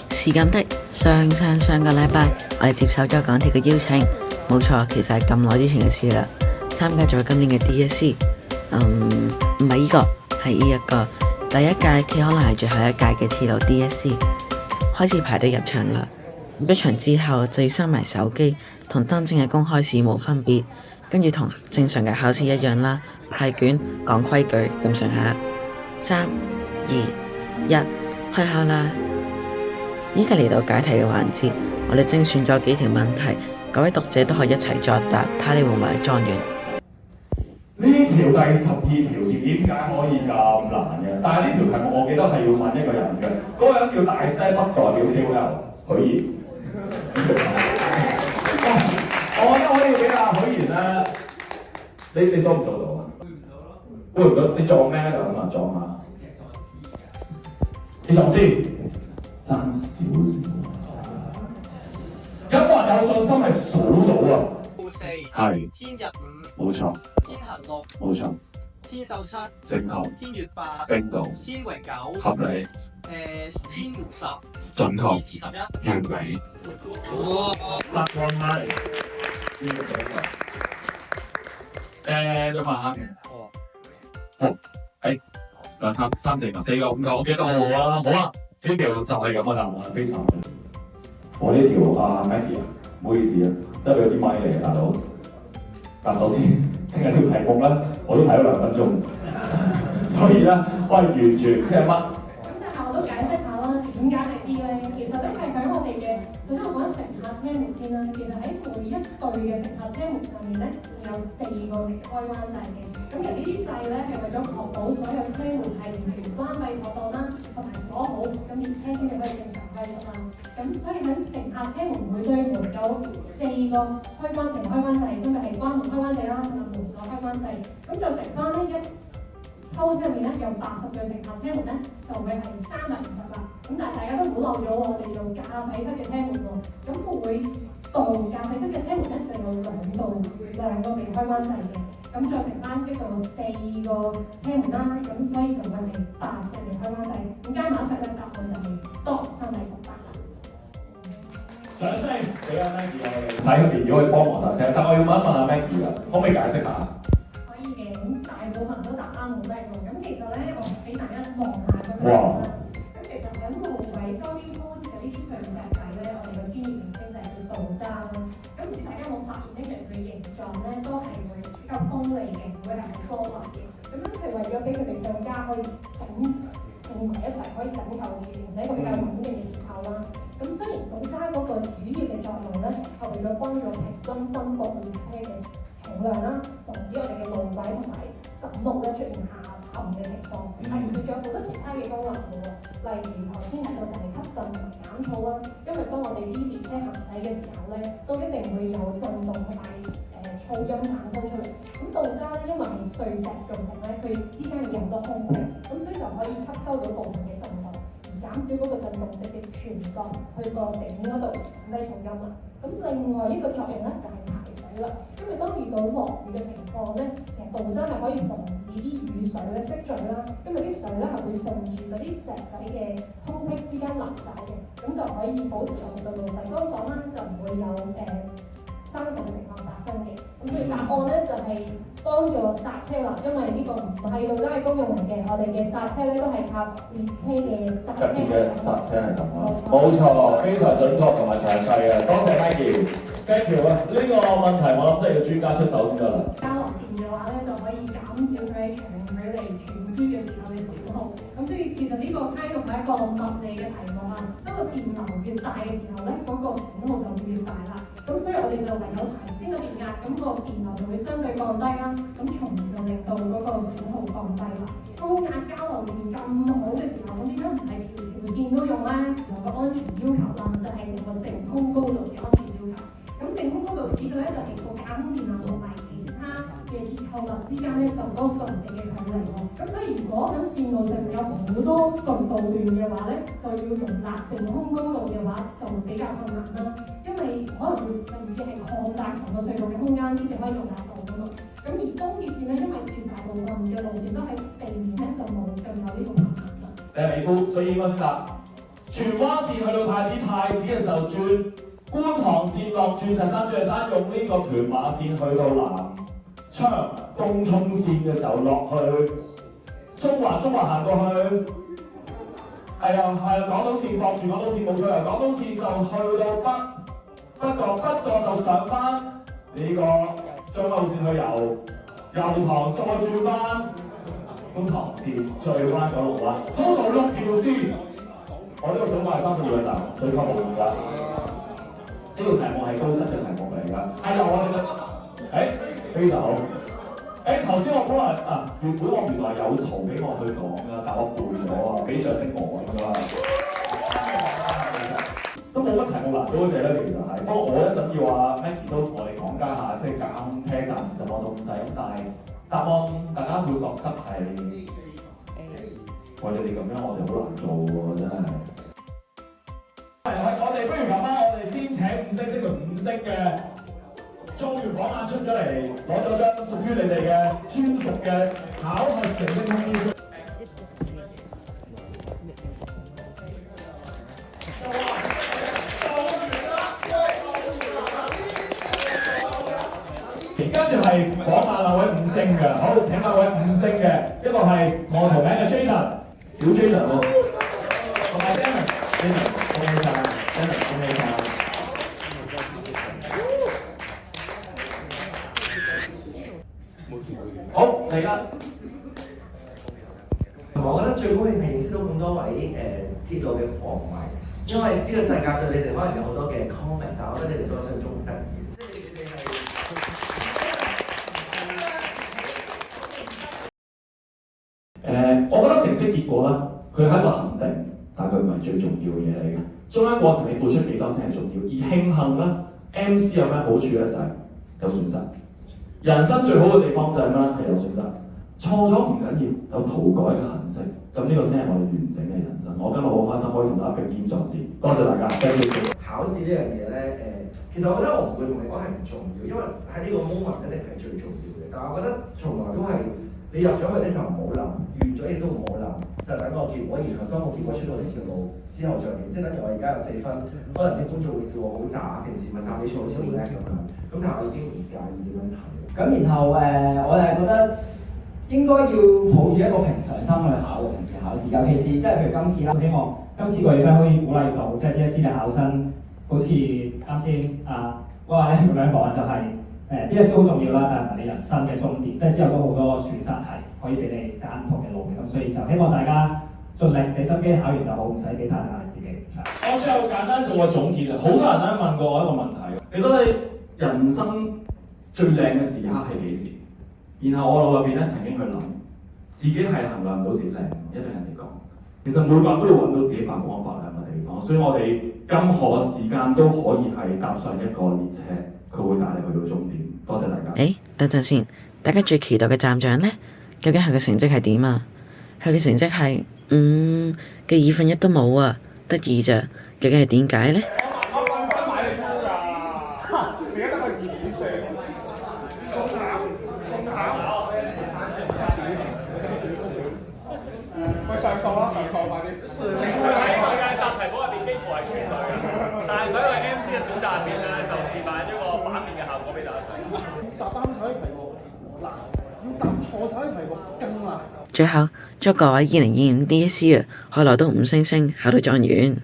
是咁的，上個禮拜我哋接受咗港鐵嘅邀請，冇錯，其實係咁耐之前嘅事啦。參加咗今年嘅 DSE，唔係依個，係呢一個第一屆，佢可能係最後一屆嘅鐵路 DSE，開始排隊入場啦。入場之後就要收埋手機，同真正嘅公開試冇分別，跟住同正常嘅考試一樣啦，派卷講規矩咁上下。3、2、1，開考啦！依家嚟到解題嘅環節，我哋精選咗幾條問題，各位讀者都可以一齊作答，睇你會唔會係狀元。呢條第12條點解可以咁難嘅？但係呢條題目我記得係要問一個人嘅，嗰個人叫大西北代表 KOL 許賢。我覺得可以俾阿許賢咧，你數唔數到啊？估唔到，你撞咩咧？咁啊，撞下。你撞先，爭少少。有冇人有信心係數到啊？係。天日5，冇錯。天行6，冇錯。天秀7，正確。天月8，冰島。天榮9，合理。天湖10，準確。天池11，完美。答案係呢個準確。你問下。好。2、3、4、5、6、5、幾多號啊？好啊，呢條就係咁嘅答案，非常好。我呢條Maggie 啊，唔好意思啊，真係俾支咪嚟啊，大佬。但首先，淨係條題目咧，我都睇咗2分鐘，所以咧，我係完全即係乜？咁但係我都解釋下啦，點解係 D 咧？其實咧係喺我哋嘅，首先我講乘客車門先啦。其實喺每一對嘅乘客車門上面咧，有4個嘅開關掣嘅。咁其實呢啲掣咧係為咗確保所有車門係完全關閉妥當啦，同埋鎖好，咁啲車先至可以正常開出啦。咁所以喺乘客車門每對門有4個開關同開關掣，分別係關門開關掣啦，同埋門鎖開關掣。咁就乘翻咧抽出入面咧有80對乘客車門咧，就會係350啦。咁但係大家都估漏咗我哋用駕駛室嘅車門喎。咁每道駕駛室嘅車門咧就有兩個微開關掣嘅。咁再乘翻一個4個車門啦，咁所以就會係8隻微開關掣。咁加埋一齊咧，答案就係多318啦。掌聲俾阿 Maggie 我哋使入邊，如果可以幫忙搭車，但我要問一問阿 Maggie 啊，可唔可以解釋下？可以嘅，咁大部分都答啱冇咩錯。咁其實咧，我俾大家望下咁樣啦。咁其實喺路軌周邊鋪設嘅呢啲碎石仔咧，我哋嘅專業名稱就係叫道渣啦。咁唔知大家有冇發現咧，其實佢形狀咧都係會比較鋒利嘅，唔會係好多滑嘅。咁樣係為咗俾佢哋更加可以拼埋一齊，可以緊扣住，而且一個比較穩定嘅結構啦。咁雖然道渣嗰個主要嘅作用咧，係為咗幫助平均分佈列車嘅重量啦，防止我哋嘅路軌同埋枕木咧出現下沉嘅情況。但係佢仲有好多其他嘅功能嘅喎，例如頭先提到就係吸震同埋減噪啦。因為當我哋啲列車行駛嘅時候咧，都一定會有震動同埋噪音產生出嚟。咁道渣咧，因為係碎石造成咧，佢之間會有好多空隙，咁所以就可以吸收到部分嘅震動，而減少嗰個震動值嘅傳播去個頂嗰度減低噪音啦。咁另外一個作用咧就係排水啦，因為當遇到落雨嘅情況咧，其實道渣係可以防止啲雨水咧積聚啦，因為啲水咧係會順住嗰啲石仔嘅空隙之間流走嘅，咁就可以保持我哋道路地乾爽啦，就唔會有生鏽嘅情況發生嘅。咁所以答案咧就係幫助剎車啦，因為呢個唔係道渣嘅功用嚟嘅，我哋嘅剎車咧都係靠列車嘅剎車系統。冇錯，非常準確同埋詳細嘅，多謝 Maggie。Thank you 啊！呢個問題我諗真係要專家出手先得啦。交流電嘅話咧，就可以減少佢喺長距離傳輸嘅時候嘅損耗。咁所以其實呢個梯度係一個物理嘅題目啊。當個電流越大嘅時候咧，嗰個損耗就會越大啦。咁所以我哋就唯有提升個電壓，咁個電流就會相對降低啦。咁從而就令到嗰個損耗降低啦。高壓交流電咁好嘅時候，咁點解唔係條線都用咧？有個安全要求啦，就係用個淨空高度嘅安全要求。咁淨空高度指嘅咧就係個架空電流同埋其他嘅結構物之間咧就嗰個垂直嘅距離喎。咁所以如果喺線路上面有好多隧道段嘅話咧，就要容納淨空高度嘅話就會比較困難啦。因為可能會甚至係擴大成個隧道嘅空間先至可以容納到㗎嘛。咁而東鐵線咧，因為絕大部分嘅路段都係地面咧，就冇咁有呢個困難啦。你係美孚，所以應該先答。荃灣線去到太子嘅時候轉觀塘線落鑽石山，用呢個屯馬線去到南昌東涌線嘅時候落去中環行過去，係啊，港島線駁住港島線冇錯啊，港島線就去到北角就上翻呢個將軍澳線去油塘，再轉翻觀塘線，再翻九龍灣，total 6條線。我呢個想法係32個站，最級無疑㗎。呢個題目係高質嘅題目嚟㗎。係啦，我哋非常好。頭先我本來原來有圖俾我去講㗎，但我背咗啊，俾掌聲我咁啊。都冇乜題目難到佢哋咧，其實係。不過我一陣要阿 Maggie 都同我哋講解下，即係監車暫時什麼東西。但係答案大家會覺得係。喂，你哋咁樣我哋好難做喎，真係。我哋不如咁啦，我哋先請5星星同5星嘅狀元榜眼出咗嚟，攞咗張屬於你哋嘅專屬嘅考核成績通知書。跟住係榜眼2位5星嘅，好，請2位5星嘅，一個係我同名嘅 Jaden， 小 Jaden 喎，同埋 Jaden， 恭喜晒 ，Jaden 恭喜晒。好嚟啦！我覺得最高興係認識到咁多位鐵路嘅狂迷，因為呢個世界對你哋可能有好多嘅 comment， 但係我覺得你哋多數仲得意，即係你哋係。我覺得成績結果咧，佢係一個肯定，但係佢唔係最重要嘅嘢嚟嘅。中間過程你付出幾多先係重要。而慶幸咧 ，MC 有咩好處咧？就係有選擇。人生最好嘅地方就係咩咧？係有選擇。錯咗唔緊要，有塗改嘅痕跡。咁呢個先係我哋完整嘅人生。我今日好開心可以同大家並肩作戰，多謝大家。考試呢樣嘢咧，其實我覺得我唔會同你講係唔重要，因為喺呢個 moment 一定係最重要嘅。但係我覺得從來都係。你入咗去咧就唔好諗，完咗亦都唔好諗，就等個結果，然後當個結果出到嚟條路之後再練，即係等於我而家有4分，可能啲觀眾會笑我好渣，平時問答你錯好似好叻咁樣，咁但係我已經唔介意點樣睇。咁然後我哋係覺得應該要抱住一個平常心去考平時考試，尤其是即係譬如今次啦，希望今次個氣氛可以鼓勵到即係 DSE 嘅考生，好似啱先我話咧咁樣講就係。DSE 好重要啦，但係唔係你人生嘅終點，即係之後都好多選擇題可以俾你揀唔同嘅路嘅，咁所以就希望大家盡力俾心機考完就好，唔使俾太大壓力自己。我最後簡單做個總結啊！好多人咧問過我一個問題，你覺得你人生最靚嘅時刻係幾時？然後我腦入邊咧曾經去諗，自己係衡量唔到自己靚，一定人哋講。其實每個人都要揾到自己發光發亮嘅地方，所以我哋任何時間都可以係搭上一個列車。佢會帶你去到終點，多謝大家。等陣先，大家最期待嘅站長呢？究竟佢嘅成績係點啊？佢嘅成績係嘅2分1都冇啊，得2咋？究竟係點解呢？我瞓翻買你鋪㗎，你而家得個2.4，重考。喂，上訴啦，快啲！喺佢嘅答題簿入邊幾乎係全對嘅，但係佢喺個 MC 嘅選擇入邊咧，就示範咗個反面嘅效果俾大家睇。答啱晒啲題目難，要答錯晒啲題目更難。最後祝各位2025 DSE 可以攞到5星星，考到狀元。